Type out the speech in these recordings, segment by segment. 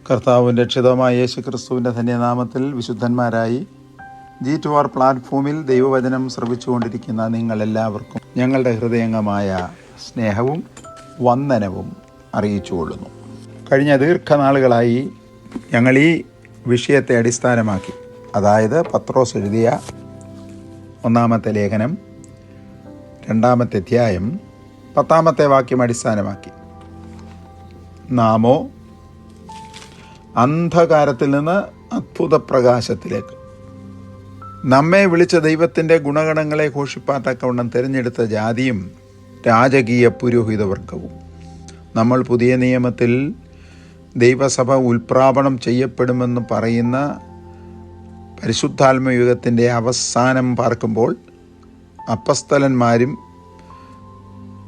കർത്താവും രക്ഷിതാവുമായ യേശു ക്രിസ്തുവിൻ്റെ ധന്യനാമത്തിൽ വിശുദ്ധന്മാരായി G2R പ്ലാറ്റ്ഫോമിൽ ദൈവവചനം ശ്രവിച്ചുകൊണ്ടിരിക്കുന്ന നിങ്ങളെല്ലാവർക്കും ഞങ്ങളുടെ ഹൃദയംഗമായ സ്നേഹവും വന്ദനവും അറിയിച്ചുകൊള്ളുന്നു. കഴിഞ്ഞ ദീർഘനാളുകളായി ഞങ്ങൾ ഈ വിഷയത്തെ അടിസ്ഥാനമാക്കി, അതായത് പത്രോസ് എഴുതിയ 1-ാമത്തെ ലേഖനം 2-ാമത്തെ അധ്യായം 10-ാമത്തെ വാക്യം അടിസ്ഥാനമാക്കി നാമോ അന്ധകാരത്തിൽ നിന്ന് അത്ഭുത പ്രകാശത്തിലേക്ക്, നമ്മെ വിളിച്ച ദൈവത്തിൻ്റെ ഗുണഗണങ്ങളെ ഘോഷിപ്പാത്തക്കവണ്ണം തിരഞ്ഞെടുത്ത ജാതിയും രാജകീയ പുരോഹിതവർഗവും. നമ്മൾ പുതിയ നിയമത്തിൽ ദൈവസഭ ഉൽപ്രാപണം ചെയ്യപ്പെടുമെന്ന് പറയുന്ന പരിശുദ്ധാത്മയുഗത്തിൻ്റെ അവസാനം പാർക്കുമ്പോൾ അപ്പസ്തലന്മാരും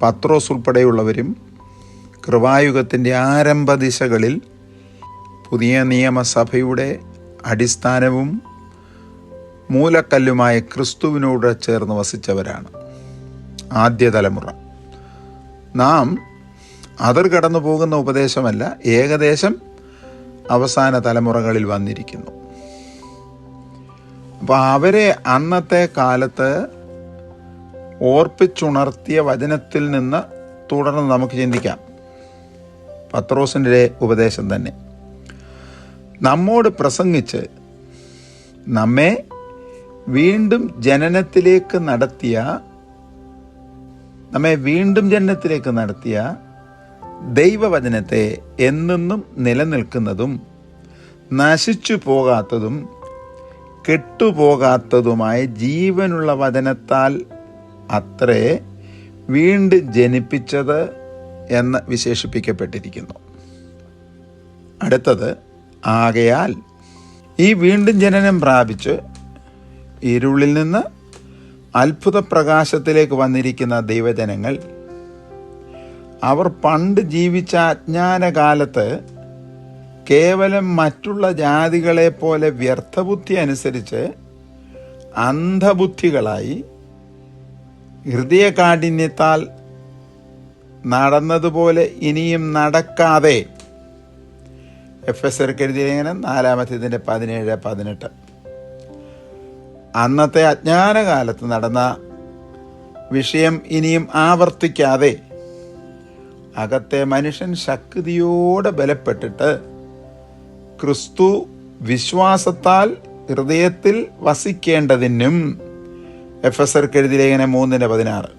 പത്രോസ് ഉൾപ്പെടെയുള്ളവരും കൃപായുഗത്തിൻ്റെ ആരംഭ ദിശകളിൽ പുതിയ നിയമസഭയുടെ അടിസ്ഥാനവും മൂലക്കല്ലുമായ ക്രിസ്തുവിനോട് ചേർന്ന് വസിച്ചവരാണ് ആദ്യ തലമുറ. നാം അതിർ കടന്നു പോകുന്ന ഉപദേശമല്ല, ഏകദേശം അവസാന തലമുറകളിൽ വന്നിരിക്കുന്നു. അപ്പോൾ അവരെ അന്നത്തെ കാലത്ത് ഓർപ്പിച്ചുണർത്തിയ വചനത്തിൽ നിന്ന് തുടർന്ന് നമുക്ക് ചിന്തിക്കാം. പത്രോസിൻ്റെ ഉപദേശം തന്നെ നമ്മോട് പ്രസംഗിച്ച് നമ്മെ വീണ്ടും ജനനത്തിലേക്ക് നടത്തിയ ദൈവവചനത്തെ എന്നെന്നും നിലനിൽക്കുന്നതും നശിച്ചു പോകാത്തതും കെട്ടുപോകാത്തതുമായ ജീവനുള്ള വചനത്താൽ അത്രേ വീണ്ടും ജനിപ്പിച്ചത് എന്ന് വിശേഷിപ്പിക്കപ്പെട്ടിരിക്കുന്നു. അടുത്തത്, ആകയാൽ ഈ വീണ്ടും ജനനം പ്രാപിച്ച് ഇരുളിൽ നിന്ന് അത്ഭുത പ്രകാശത്തിലേക്ക് വന്നിരിക്കുന്ന ദൈവജനങ്ങൾ, അവർ പണ്ട് ജീവിച്ച അജ്ഞാനകാലത്ത് കേവലം മറ്റുള്ള ജാതികളെ പോലെ വ്യർത്ഥബുദ്ധി അനുസരിച്ച് അന്ധബുദ്ധികളായി ഹൃദയകാഠിന്യത്താൽ നടന്നതുപോലെ ഇനിയും നടക്കാതെ, എഫെസ്യർക്ക് എഴുതിയ ലേഖനം 4-ാമത്തേതിൻ്റെ 17-18, അന്നത്തെ അജ്ഞാനകാലത്ത് നടന്ന വിഷയം ഇനിയും ആവർത്തിക്കാതെ അകത്തെ മനുഷ്യൻ ശക്തിയോടെ ബലപ്പെട്ടിട്ട് ക്രിസ്തു വിശ്വാസത്താൽ ഹൃദയത്തിൽ വസിക്കേണ്ടതിനും, എഫെസ്യർക്ക് എഴുതിയ ലേഖനം 3-16,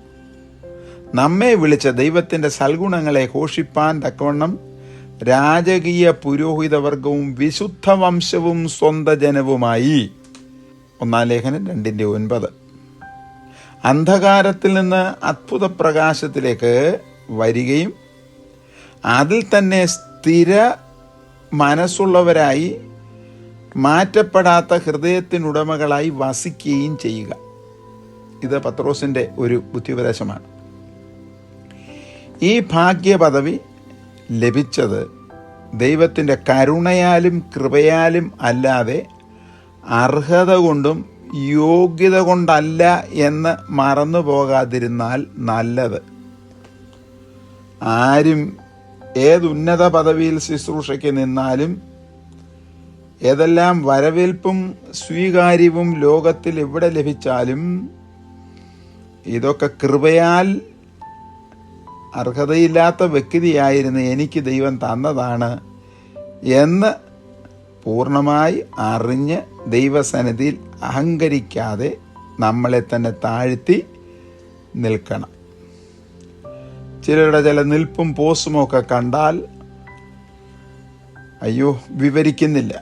നമ്മെ വിളിച്ച ദൈവത്തിൻ്റെ സൽഗുണങ്ങളെ ഘോഷിപ്പാൻ തക്കവണ്ണം രാജകീയ പുരോഹിതവർഗവും വിശുദ്ധ വംശവും സ്വന്ത ജനവുമായി. 1-ാം ലേഖനം 2-9. അന്ധകാരത്തിൽ നിന്ന് അത്ഭുത പ്രകാശത്തിലേക്ക് വരികയും അതിൽ തന്നെ സ്ഥിര മനസ്സുള്ളവരായി മാറ്റപ്പെടാത്ത ഹൃദയത്തിനുടമകളായി വസിക്കുകയും ചെയ്യുക. ഇത് പത്രോസിൻ്റെ ഒരു ബുദ്ധിപദേശമാണ്. ഈ ഭാഗ്യ പദവി ലഭിച്ചത് ദൈവത്തിൻ്റെ കരുണയാലും കൃപയാലും അല്ലാതെ അർഹത കൊണ്ടും യോഗ്യത കൊണ്ടല്ല എന്ന് മറന്നു പോകാതിരുന്നാൽ നല്ലത്. ആരും ഏതുന്നത പദവിയിൽ ശുശ്രൂഷയ്ക്ക് നിന്നാലും ഏതെല്ലാം വരവേൽപ്പും സ്വീകാര്യവും ലോകത്തിൽ എവിടെ ലഭിച്ചാലും ഇതൊക്കെ കൃപയാൽ അർഹതയില്ലാത്ത വ്യക്തിയായിരുന്ന എനിക്ക് ദൈവം തന്നതാണ് എന്ന് പൂർണ്ണമായി അറിഞ്ഞ് ദൈവസന്നിധിയിൽ അഹങ്കരിക്കാതെ നമ്മളെ തന്നെ താഴ്ത്തി നിൽക്കണം. ചിലരുടെ ചില നിൽപ്പും പോസുമൊക്കെ കണ്ടാൽ അയ്യോ വിവരിക്കുന്നില്ല.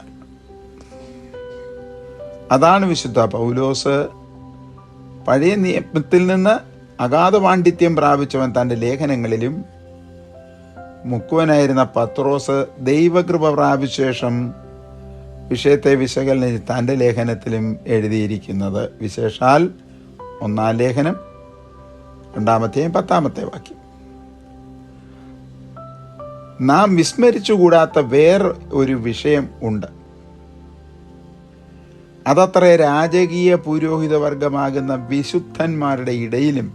അതാണ് വിശുദ്ധ പൗലോസ് പഴയ നിയമത്തിൽ നിന്ന് അഗാധ പാണ്ഡിത്യം പ്രാപിച്ചവൻ തൻ്റെ ലേഖനങ്ങളിലും, മുക്കുവനായിരുന്ന പത്രോസ് ദൈവകൃപ പ്രാപിച്ച ശേഷം വിഷയത്തെ വിശകലനം തൻ്റെ ലേഖനത്തിലും എഴുതിയിരിക്കുന്നത്. വിശേഷാൽ 1-ാം ലേഖനം 2-ാമത്തെയും 10-ാമത്തെ വാക്യം. നാം വിസ്മരിച്ചുകൂടാത്ത വേറെ ഒരു വിഷയം ഉണ്ട്. അതത്രേ, രാജകീയ പുരോഹിതവർഗമാകുന്ന വിശുദ്ധന്മാരുടെ ഇടയിലും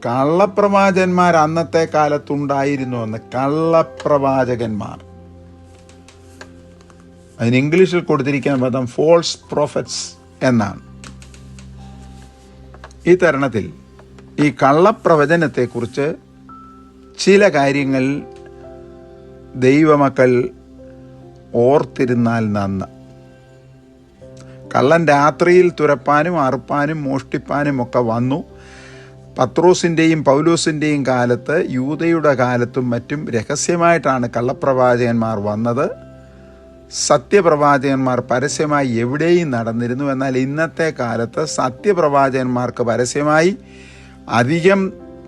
കള്ളപ്രവാചകന്മാർ അന്നത്തെ കാലത്തുണ്ടായിരുന്നുവെന്ന്. കള്ളപ്രവാചകന്മാർ അതിന് ഇംഗ്ലീഷിൽ കൊടുത്തിരിക്കുന്ന പദം ഫോൾസ് പ്രോഫറ്റ്സ് എന്നാണ്. ഈ തരുണത്തിൽ ഈ കള്ളപ്രവചനത്തെക്കുറിച്ച് ചില കാര്യങ്ങൾ ദൈവമക്കൾ ഓർത്തിരുന്നാൽ നന്ന്. കള്ളൻ രാത്രിയിൽ തുരപ്പാനും അറുപ്പാനും മോഷ്ടിപ്പാനും ഒക്കെ വന്നു. പത്രോസിൻ്റെയും പൗലോസിൻ്റെയും കാലത്ത്, യൂദയുടെ കാലത്തും മറ്റും രഹസ്യമായിട്ടാണ് കള്ളപ്രവാചകന്മാർ വന്നത്. സത്യപ്രവാചകന്മാർ പരസ്യമായി എവിടെയും നടന്നിരുന്നു. എന്നാൽ ഇന്നത്തെ കാലത്ത് സത്യപ്രവാചകന്മാർക്ക് പരസ്യമായി അധികം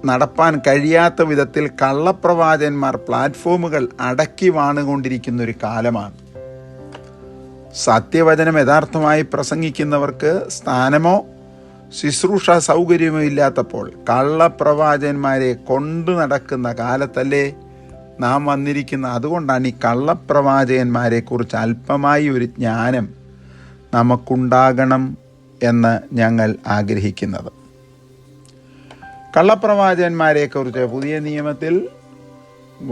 നടപ്പാൻ കഴിയാത്ത വിധത്തിൽ കള്ളപ്രവാചകന്മാർ പ്ലാറ്റ്ഫോമുകൾ അടക്കി വാണുകൊണ്ടിരിക്കുന്നൊരു കാലമാണ്. സത്യവചനം യഥാർത്ഥമായി പ്രസംഗിക്കുന്നവർക്ക് സ്ഥാനമോ ശുശ്രൂഷ സൗകര്യമോ ഇല്ലാത്തപ്പോൾ കള്ളപ്രവാചകന്മാരെ കൊണ്ടു നടക്കുന്ന കാലത്തല്ലേ നാം വന്നിരിക്കുന്ന. അതുകൊണ്ടാണ് ഈ കള്ളപ്രവാചകന്മാരെക്കുറിച്ച് അല്പമായി ഒരു ജ്ഞാനം നമുക്കുണ്ടാകണം എന്ന് ഞങ്ങൾ ആഗ്രഹിക്കുന്നത്. കള്ളപ്രവാചകന്മാരെക്കുറിച്ച് പുതിയ നിയമത്തിൽ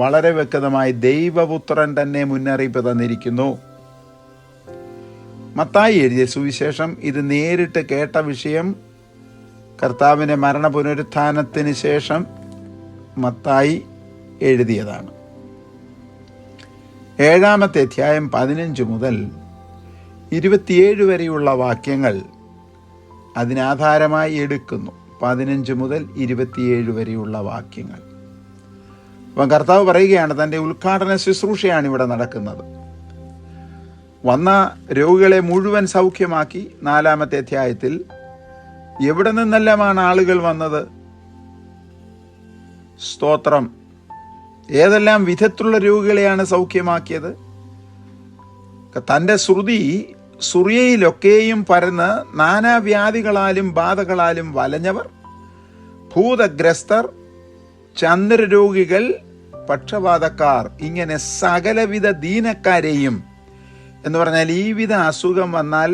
വളരെ വ്യക്തമായി ദൈവപുത്രൻ തന്നെ മുന്നറിയിപ്പ് തന്നിരിക്കുന്നു. മത്തായി എഴുതിയ സുവിശേഷം ഇത് നേരിട്ട് കേട്ട വിഷയം കർത്താവിൻ്റെ മരണ പുനരുത്ഥാനത്തിന് ശേഷം മത്തായി എഴുതിയതാണ്. 7-ാമത്തെ അധ്യായം 15 മുതൽ 27 വരെയുള്ള വാക്യങ്ങൾ അതിനാധാരമായി എടുക്കുന്നു. 15 മുതൽ 27 വരെയുള്ള വാക്യങ്ങൾ. അപ്പം കർത്താവ് പറയുകയാണ്, തൻ്റെ ഉദ്ഘാടന ശുശ്രൂഷയാണ് ഇവിടെ നടക്കുന്നത്. വന്ന രോഗികളെ മുഴുവൻ സൗഖ്യമാക്കി. 4-ാമത്തെ അധ്യായത്തിൽ എവിടെ നിന്നെല്ലാമാണ് ആളുകൾ വന്നത്? സ്തോത്രം! ഏതെല്ലാം വിധത്തിലുള്ള രോഗികളെയാണ് സൗഖ്യമാക്കിയത്? തൻ്റെ ശ്രുതി സുറിയയിലൊക്കെയും പരന്ന് നാനാവ്യാധികളാലും ബാധകളാലും വലഞ്ഞവർ, ഭൂതഗ്രസ്തർ, ചന്ദ്രരോഗികൾ, പക്ഷപാതക്കാർ, ഇങ്ങനെ സകലവിധ ദീനക്കാരെയും, എന്ന് പറഞ്ഞാൽ ഈ വിധ അസുഖം വന്നാൽ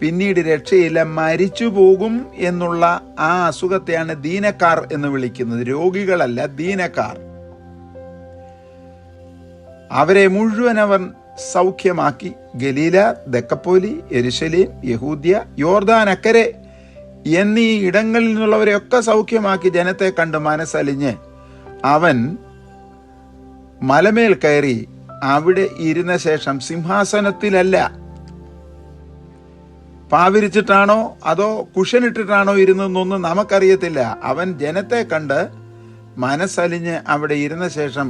പിന്നീട് രക്ഷയില്ല, മരിച്ചു പോകും എന്നുള്ള ആ അസുഖത്തെയാണ് ദീനക്കാർ എന്ന് വിളിക്കുന്നത്. രോഗികളല്ല, ദീനക്കാർ. അവരെ മുഴുവൻ അവൻ സൗഖ്യമാക്കി. ഗലീല, ദക്കപ്പോലി, യെരുശലേം, യഹൂദ്യ, യോർദാൻ അക്കരെ എന്നീ ഇടങ്ങളിൽ നിന്നുള്ളവരെയൊക്കെ സൗഖ്യമാക്കി. ജനത്തെ കണ്ട് മനസ്സലിഞ്ഞ് അവൻ മലമേൽ കയറി അവിടെ ഇരുന്ന ശേഷം സിംഹാസനത്തിലല്ല, പാവിരിച്ചിട്ടാണോ അതോ കുഷനിട്ടിട്ടാണോ ഇരുന്നൊന്നും നമുക്കറിയത്തില്ല. അവൻ ജനത്തെ കണ്ട് മനസ്സലിഞ്ഞ് അവിടെ ഇരുന്ന ശേഷം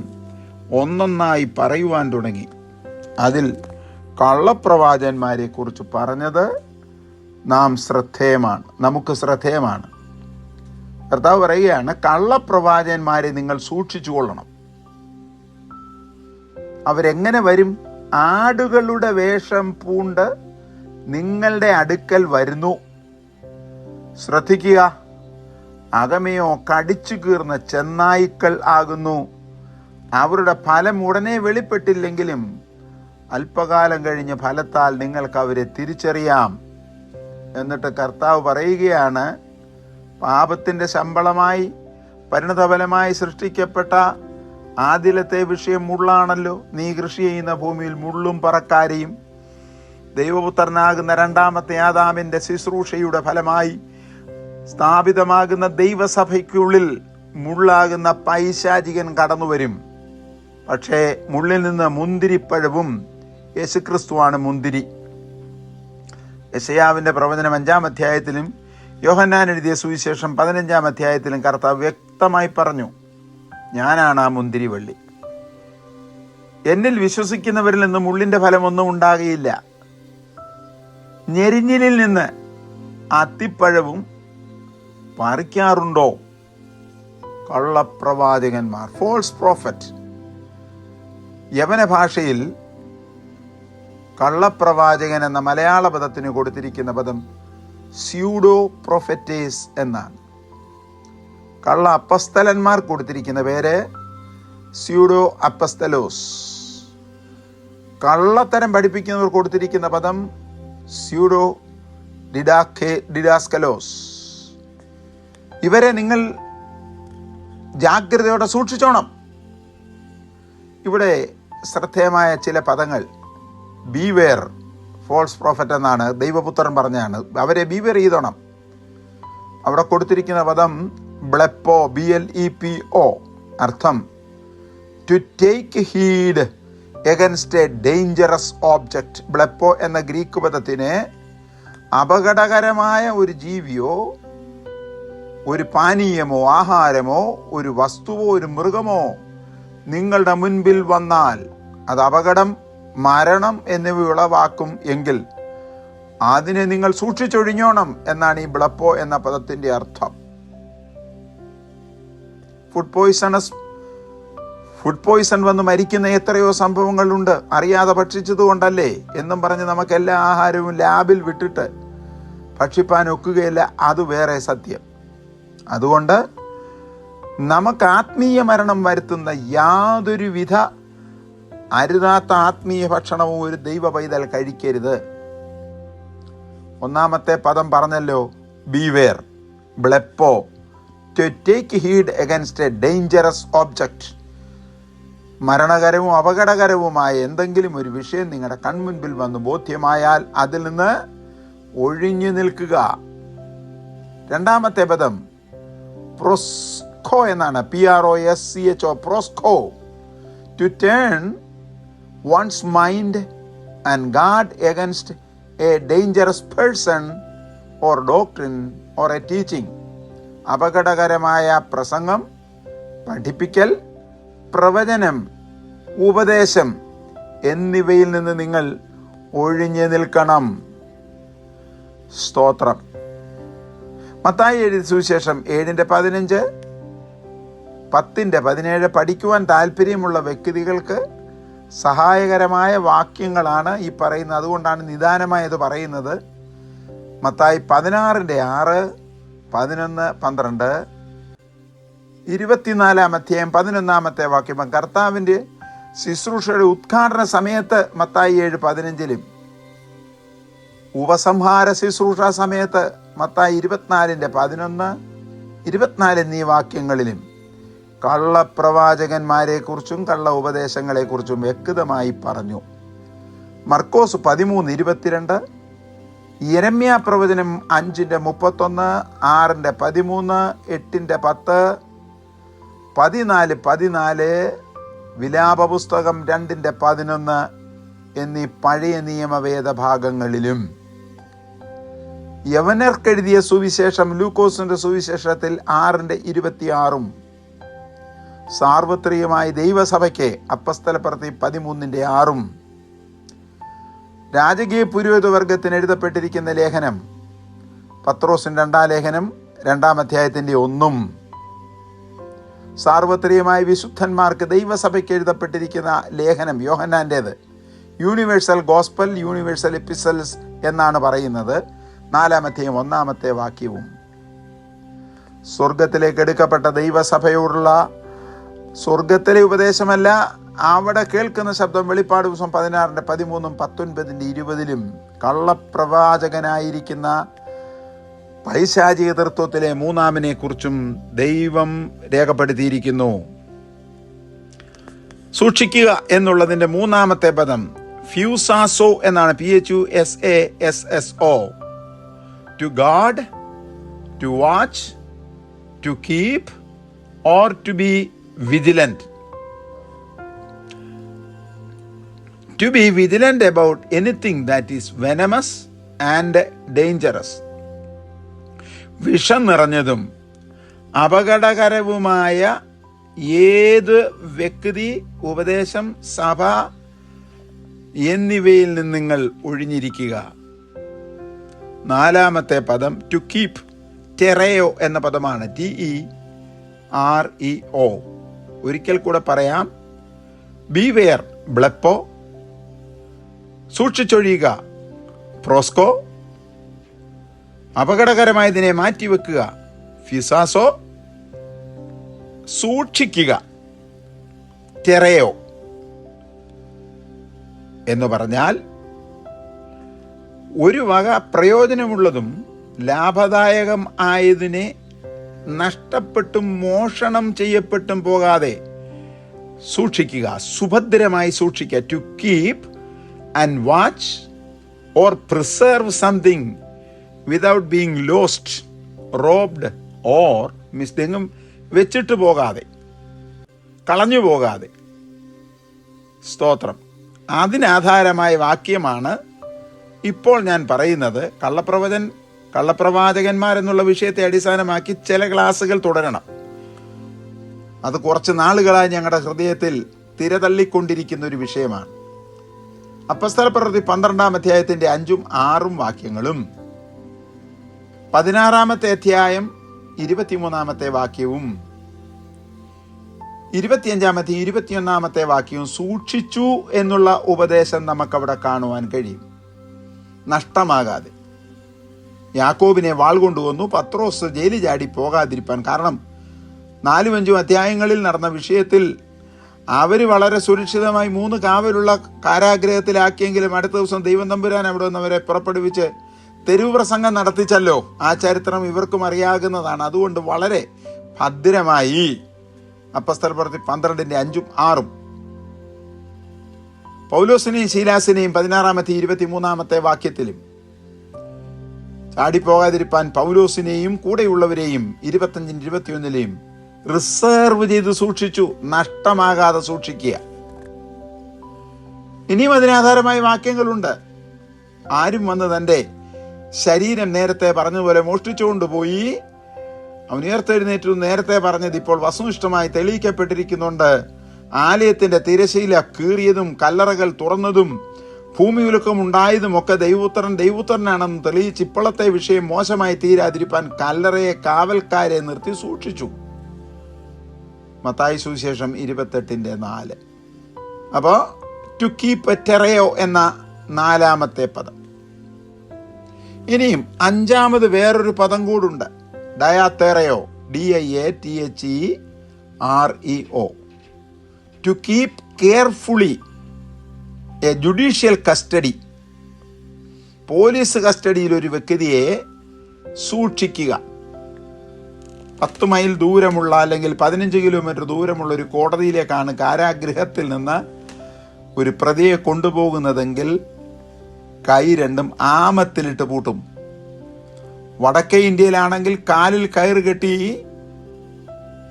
ഒന്നൊന്നായി പറയുവാൻ തുടങ്ങി. അതിൽ കള്ളപ്രവാചകന്മാരെ കുറിച്ച് പറഞ്ഞത് നമുക്ക് ശ്രദ്ധേയമാണ്. കർത്താവ് പറയുകയാണ്, കള്ളപ്രവാചകന്മാരെ നിങ്ങൾ സൂക്ഷിച്ചു കൊള്ളണം. അവരെങ്ങനെ വരും? ആടുകളുടെ വേഷം പൂണ്ട് നിങ്ങളുടെ അടുക്കൽ വരുന്നു. ശ്രദ്ധിക്കുക, അകമയോ കടിച്ചു കീർന്ന ചെന്നായ്ക്കൾ ആകുന്നു. അവരുടെ ഫലം ഉടനെ വെളിപ്പെട്ടില്ലെങ്കിലും അല്പകാലം കഴിഞ്ഞ് ഫലത്താൽ നിങ്ങൾക്ക് അവരെ തിരിച്ചറിയാം. എന്നിട്ട് കർത്താവ് പറയുകയാണ്, പാപത്തിൻ്റെ ശമ്പളമായി പരിണതഫലമായി സൃഷ്ടിക്കപ്പെട്ട ആദിലത്തെ വിഷയം മുള്ളാണല്ലോ. നീ കൃഷി ചെയ്യുന്ന ഭൂമിയിൽ മുള്ളും പറക്കാരെയും. ദൈവപുത്രനാകുന്ന 2-ാമത്തെ ആദാമിൻ്റെ ശുശ്രൂഷയുടെ ഫലമായി സ്ഥാപിതമാകുന്ന ദൈവസഭയ്ക്കുള്ളിൽ മുള്ളാകുന്ന പൈശാചികൻ കടന്നുവരും. പക്ഷേ മുള്ളിൽ നിന്ന് മുന്തിരിപ്പഴവും യേശുക്രിസ്തുവാണ് മുന്തിരി. യെശയ്യാവിൻ്റെ പ്രവചനം 5-ാം അധ്യായത്തിലും യോഹന്നാൻ എഴുതിയ സുവിശേഷം 15-ാം അധ്യായത്തിലും കർത്താവ് വ്യക്തമായി പറഞ്ഞു, ഞാനാണ് ആ മുന്തിരിവള്ളി. എന്നിൽ വിശ്വസിക്കുന്നവരിൽ നിന്ന് മുള്ളിൻ്റെ ഫലമൊന്നും ഉണ്ടാകുകയില്ല. ഞെരിഞ്ഞിലിൽ നിന്ന് അത്തിപ്പഴവും പറിക്കാറുണ്ടോ? കള്ളപ്രവാചകന്മാർ, ഫോൾസ് പ്രോഫറ്റ്. യവന ഭാഷയിൽ കള്ളപ്രവാചകൻ എന്ന മലയാള പദത്തിന് കൊടുത്തിരിക്കുന്ന പദം സ്യൂഡോ പ്രൊഫറ്റേസ് എന്നാണ്. കള്ള അപ്പസ്തലന്മാർ കൊടുത്തിരിക്കുന്ന പേര് സ്യൂഡോ അപ്പസ്തലോസ്. കള്ളത്തരം പഠിപ്പിക്കുന്നവർ കൊടുത്തിരിക്കുന്ന പദം സ്യൂഡോ ഡിഡാസ്കലോസ്. ഇവരെ നിങ്ങൾ ജാഗ്രതയോടെ സൂക്ഷിച്ചോണം. ഇവിടെ ശ്രദ്ധേയമായ ചില പദങ്ങൾ ബീവെയർ ഫോൾസ് പ്രോഫറ്റ് എന്നാണ് ദൈവപുത്രൻ പറഞ്ഞാണ്. അവരെ ബീവെയർ ചെയ്തോണം. അവിടെ കൊടുത്തിരിക്കുന്ന പദം ബ്ലെപ്പോ, BLEPO, അർത്ഥം to take heed against a dangerous object. Blepo എന്ന ഗ്രീക്ക് പദത്തിന് അപകടകരമായ ഒരു ജീവിയോ ഒരു പാനീയമോ ആഹാരമോ ഒരു വസ്തുവോ ഒരു മൃഗമോ നിങ്ങളുടെ മുൻപിൽ വന്നാൽ അത് അപകടം, മരണം എന്നിവ ഉളവാക്കും എങ്കിൽ അതിനെ നിങ്ങൾ സൂക്ഷിച്ചൊഴിഞ്ഞോണം എന്നാണ് ഈ ബ്ലെപ്പോ എന്ന പദത്തിന്റെ അർത്ഥം. ഫുഡ് പോയിസൺ വന്ന് മരിക്കുന്ന എത്രയോ സംഭവങ്ങളുണ്ട്, അറിയാതെ ഭക്ഷിച്ചത് കൊണ്ടല്ലേ എന്നും പറഞ്ഞ് നമുക്ക് എല്ലാ ആഹാരവും ലാബിൽ വിട്ടിട്ട് ഭക്ഷിപ്പാൻ ഒക്കുകയില്ല. അത് വേറെ സത്യം. അതുകൊണ്ട് നമുക്ക് ആത്മീയ മരണം വരുത്തുന്ന യാതൊരുവിധ അരുതാത്ത ആത്മീയ ഭക്ഷണവും ഒരു ദൈവ പൈതൽ കഴിക്കരുത്. ഒന്നാമത്തെ പദം പറഞ്ഞല്ലോ, beware, blepo, to take heed against a dangerous object. മരണകരവും അപകടകരവുമായ എന്തെങ്കിലും ഒരു വിഷയം നിങ്ങളുടെ കൺമുൻപിൽ വന്ന് ബോധ്യമായാൽ അതിൽ നിന്ന് ഒഴിഞ്ഞു നിൽക്കുക. രണ്ടാമത്തെ പദം പ്രോസ്കോ എന്നാണ്, PROSCHO, proscho, to turn one's mind and guard against a dangerous person or doctrine or a teaching. അപകടകരമായ പ്രസംഗം, പഠിപ്പിക്കൽ, പ്രവചനം, ഉപദേശം എന്നിവയിൽ നിന്ന് നിങ്ങൾ ഒഴിഞ്ഞു നിൽക്കണം. സ്തോത്രം. മത്തായി എഴുതിയ സുവിശേഷം 7:15, 10:17 പഠിക്കുവാൻ താല്പര്യമുള്ള വ്യക്തികൾക്ക് സഹായകരമായ വാക്യങ്ങളാണ് ഈ പറയുന്നത്. അതുകൊണ്ടാണ് നിദാനമായത് പറയുന്നത്. മത്തായി 16:6, 11, 12, 24 അധ്യായം 11 വാക്യം. കർത്താവിൻ്റെ ശുശ്രൂഷയുടെ ഉദ്ഘാടന സമയത്ത് മത്തായി 7:15, ഉപസംഹാര ശുശ്രൂഷ സമയത്ത് മത്തായി 24:11, 24 എന്നീ വാക്യങ്ങളിലും കള്ളപ്രവാചകന്മാരെക്കുറിച്ചും കള്ള ഉപദേശങ്ങളെക്കുറിച്ചും വ്യക്തമായി പറഞ്ഞു. മർക്കോസ് 13:22, യെരമ്യാ പ്രവചനം 5:31, 6:13, 8:10, 14:14, വിലാപ പുസ്തകം 2:11 എന്നീ പഴയ നിയമവേദ ഭാഗങ്ങളിലും. യവനർക്കെഴുതിയ സുവിശേഷം ലൂക്കോസിന്റെ സുവിശേഷത്തിൽ 6:26, സാർവത്രികമായി ദൈവസഭയ്ക്ക് അപ്പസ്തലപ്രവൃത്തി 13:6, രാജകീയ പുരോഹിതവർഗത്തിന് എഴുതപ്പെട്ടിരിക്കുന്ന ലേഖനം പത്രോസിന്റെ 2 ലേഖനം 2 അധ്യായത്തിന്റെ 1, സാർവത്രികമായ വിശുദ്ധന്മാർക്ക് ദൈവസഭയ്ക്ക് എഴുതപ്പെട്ടിരിക്കുന്ന ലേഖനം യോഹന്നാൻ്റേത് യൂണിവേഴ്സൽ ഗോസ്പൽ, യൂണിവേഴ്സൽ എപ്പിസൽസ് എന്നാണ് പറയുന്നത്. 4 അധ്യായം 1 വാക്യവും. സ്വർഗത്തിലേക്ക് എടുക്കപ്പെട്ട ദൈവസഭയോടുള്ള സ്വർഗത്തിലെ ഉപദേശമല്ല, അവിടെ കേൾക്കുന്ന ശബ്ദം വെളിപ്പാട് ദിവസം 16:13, 19:20 കള്ളപ്രവാചകനായിരിക്കുന്ന പൈശാചിക തൃത്വത്തിലെ മൂന്നാമനെ കുറിച്ചും ദൈവം രേഖപ്പെടുത്തിയിരിക്കുന്നു. സൂക്ഷിക്കുക എന്നുള്ളതിൻ്റെ 3ാമത്തെ പദം ഫ്യൂസാസോ എന്നാണ്, PHUSASSO. To guard, to watch, to keep or to be vigilant. To be vigilant about anything that is venomous and dangerous. വിഷം നിറഞ്ഞതും അപകടകരവുമായ ഏത് വ്യക്തി, ഉപദേശം, സഭ എന്നിവയിൽ നിന്ന് നിങ്ങൾ ഒഴിഞ്ഞിരിക്കുക. 4ാമത്തെ പദം ടു കീപ്, ടെറയോ എന്ന പദമാണ്, TEREO. ഒരിക്കൽ കൂടെ പറയാം, ബീവെയർ, ബ്ലെപ്പോ, സൂക്ഷിച്ചൊഴിയുക, പ്രോസ്കോ, അപകടകരമായതിനെ മാറ്റിവെക്കുക, ഫിസാസോ, സൂക്ഷിക്കുക, ടെറയോ എന്ന് പറഞ്ഞാൽ ഒരു വക പ്രയോജനമുള്ളതും ലാഭദായകം ആയതിനെ നഷ്ടപ്പെട്ടും മോഷണം ചെയ്യപ്പെട്ടും പോകാതെ സൂക്ഷിക്കുക, സുഭദ്രമായി സൂക്ഷിക്കുക. To keep and watch or preserve something without being lost, robbed or മിസ്ഡെങ്ങും വെച്ചിട്ട് പോകാതെ, കളഞ്ഞു പോകാതെ. സ്തോത്രം. അതിനാധാരമായ വാക്യമാണ് ഇപ്പോൾ ഞാൻ പറയുന്നത്. കള്ളപ്രവാചകന്മാരെന്നുള്ള വിഷയത്തെ അടിസ്ഥാനമാക്കി ചില ക്ലാസ്സുകൾ തുടരണം. അത് കുറച്ച് നാളുകളായി ഞങ്ങളുടെ ഹൃദയത്തിൽ തിരതള്ളിക്കൊണ്ടിരിക്കുന്ന ഒരു വിഷയമാണ്. അപ്പോസ്തലപ്രവൃത്തി 12-ാം അധ്യായത്തിന്റെ 5ഉം 6ഉം വാക്യങ്ങളും 16-ാമത്തെ അധ്യായം 23-ാമത്തെ വാക്യവും 25-ാമത്തെ 21-ാമത്തെ വാക്യവും സൂക്ഷിച്ചു എന്നുള്ള ഉപദേശം നമുക്കവിടെ കാണുവാൻ കഴിയും. നഷ്ടമാകാതെ. യാക്കോബിനെ വാൾ കൊണ്ടുവന്നു, പത്രോസ് ജയിലിൽ ചാടി പോകാതിരിപ്പാൻ. കാരണം 4-5 അധ്യായങ്ങളിൽ നടന്ന വിഷയത്തിൽ അവർ വളരെ സുരക്ഷിതമായി 3 കാവലുള്ള കാരാഗ്രഹത്തിലാക്കിയെങ്കിലും അടുത്ത ദിവസം ദൈവം തമ്പുരാൻ അവിടെ നിന്നവരെ പുറപ്പെടുവിച്ച് തെരുവ് പ്രസംഗം നടത്തിച്ചല്ലോ. ആ ചരിത്രം ഇവർക്കും അറിയാവുന്നതാണ്. അതുകൊണ്ട് വളരെ ഭദ്രമായി അപ്പോസ്തലപ്രവൃത്തി 12-ന്റെ 5ഉം 6ഉം പൗലോസിനെയും ശീലാസിനെയും 16-ാമത്തെ 23-ാമത്തെ വാക്യത്തിലും ചാടിപ്പോകാതിരിപ്പാൻ പൗലോസിനെയും കൂടെയുള്ളവരെയും 25-നും 21-ലെയും റിസർവ് ചെയ്ത് സൂക്ഷിച്ചു. നഷ്ടമാകാതെ സൂക്ഷിക്കുക. ഇനിയും അതിനാധാരമായ വാക്യങ്ങളുണ്ട്. ആരും വന്ന് തൻ്റെ ശരീരം നേരത്തെ പറഞ്ഞതുപോലെ മോഷ്ടിച്ചുകൊണ്ടുപോയി അവൻ ഉയർത്തെഴുന്നേറ്റു നേരത്തെ പറഞ്ഞത് ഇപ്പോൾ വസ്തുനിഷ്ഠമായി തെളിയിക്കപ്പെട്ടിരിക്കുന്നുണ്ട്. ആലയത്തിന്റെ തിരശീല കീറിയതും കല്ലറകൾ തുറന്നതും ഭൂമിയുലുക്കം ഉണ്ടായതും ഒക്കെ ദൈവപുത്രനാണെന്ന് തെളിയിച്ച് ഇപ്പോഴത്തെ വിഷയം മോശമായി തീരാതിരിപ്പാൻ കല്ലറയെ കാവൽക്കാരെ നിർത്തി സൂക്ഷിച്ചു. മത്തായി സുവിശേഷം 28-4. അപ്പോൾ ടു കീപ്പ് ടെറയോ എന്ന 4-ാമത്തെ പദം. ഇനിയും 5-ാമത് വേറൊരു പദം കൂടുണ്ട്. ഡയാതെറയോ, DIATHEREO. To keep carefully, a judicial custody. Police കസ്റ്റഡിയിൽ ഒരു വ്യക്തിയെ സൂക്ഷിക്കുക. 10 മൈൽ ദൂരമുള്ള അല്ലെങ്കിൽ 15 കിലോമീറ്റർ ദൂരമുള്ള ഒരു കോടതിയിലേക്കാണ് കാരാഗൃഹത്തിൽ നിന്ന് ഒരു പ്രതിയെ കൊണ്ടുപോകുന്നതെങ്കിൽ കൈ രണ്ടും ആമത്തിലിട്ട് പൂട്ടും. വടക്കേ ഇന്ത്യയിലാണെങ്കിൽ കാലിൽ കയറ് കെട്ടി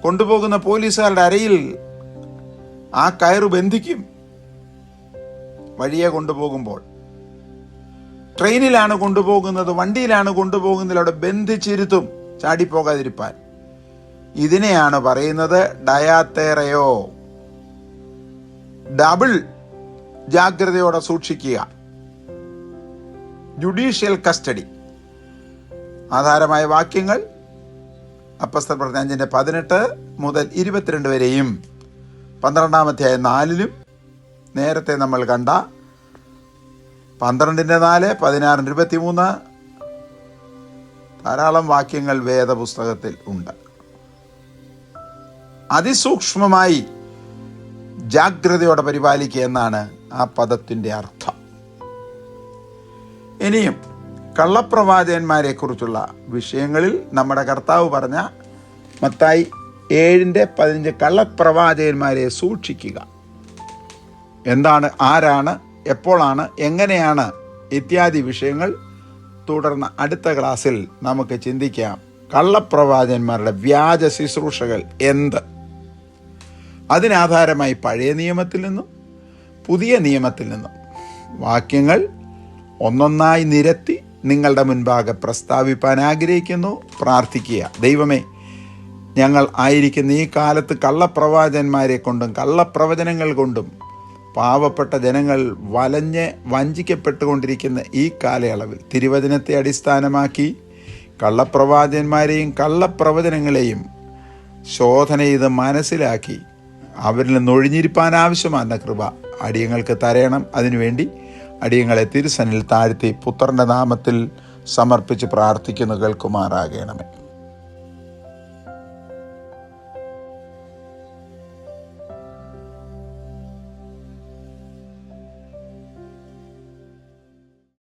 കൊണ്ടുപോകുന്ന പോലീസുകാരുടെ അരയിൽ ആ കയറ് ബന്ധിക്കും. വഴിയെ കൊണ്ടുപോകുമ്പോൾ ട്രെയിനിലാണ് കൊണ്ടുപോകുന്നത്, വണ്ടിയിലാണ് കൊണ്ടുപോകുന്നത്, അവിടെ ബന്ധിച്ചിരുത്തും ചാടിപ്പോകാതിരിപ്പാൻ. ഇതിനെയാണ് പറയുന്നത് ഡയാതെറയോ. ഡബിൾ ജാഗ്രതയോടെ സൂക്ഷിക്കുക. Judicial custody. ആധാരമായ വാക്യങ്ങൾ അപ്പോസ്തലപ്രവൃത്തി 5-ന്റെ 18 മുതൽ 22 വരെയും 12-ാം അധ്യായം 4-ലും നേരത്തെ നമ്മൾ കണ്ട 12-ന്റെ 4, 16-ന്റെ 23 ധാരാളം വാക്യങ്ങൾ വേദപുസ്തകത്തിൽ ഉണ്ട്. അതിസൂക്ഷ്മമായി ജാഗ്രതയോടെ പരിപാലിക്കുക എന്നാണ് ആ പദത്തിൻ്റെ അർത്ഥം. ഇനിയും കള്ളപ്രവാചകന്മാരെ കുറിച്ചുള്ള വിഷയങ്ങളിൽ നമ്മുടെ കർത്താവ് പറഞ്ഞ മത്തായി 7-15 കള്ളപ്രവാചകന്മാരെ സൂക്ഷിക്കുക. എന്താണ്, ആരാണ്, എപ്പോഴാണ്, എങ്ങനെയാണ് ഇത്യാദി വിഷയങ്ങൾ തുടർന്ന് അടുത്ത ക്ലാസ്സിൽ നമുക്ക് ചിന്തിക്കാം. കള്ളപ്രവാചകന്മാരുടെ വ്യാജ ശുശ്രൂഷകൾ എന്ത്? അതിനാധാരമായി പഴയ നിയമത്തിൽ നിന്നും പുതിയ നിയമത്തിൽ നിന്നും വാക്യങ്ങൾ ഒന്നൊന്നായി നിരത്തി നിങ്ങളുടെ മുൻപാകെ പ്രസ്താവിപ്പാൻ ആഗ്രഹിക്കുന്നു. പ്രാർത്ഥിക്കുക. ദൈവമേ, ഞങ്ങൾ ആയിരിക്കുന്ന ഈ കാലത്ത് കള്ളപ്രവാചകന്മാരെ കൊണ്ടും കള്ളപ്രവചനങ്ങൾ കൊണ്ടും പാവപ്പെട്ട ജനങ്ങൾ വഞ്ചിക്കപ്പെട്ടുകൊണ്ടിരിക്കുന്ന ഈ കാലയളവിൽ തിരുവചനത്തെ അടിസ്ഥാനമാക്കി കള്ളപ്രവാചകന്മാരെയും കള്ളപ്രവചനങ്ങളെയും ശോധന ചെയ്ത് മനസ്സിലാക്കി അവരിൽ നിന്ന് ഒഴിഞ്ഞിരിപ്പാൻ ആവശ്യമായ കൃപ അടിയങ്ങൾക്ക് തരയണം. അതിനുവേണ്ടി അടിയങ്ങളെ തിരുസന്നിൽ താഴ്ത്തി പുത്രൻ്റെ നാമത്തിൽ സമർപ്പിച്ച് പ്രാർത്ഥിക്കുന്നു. കേൾക്കുമാറാകണമേ.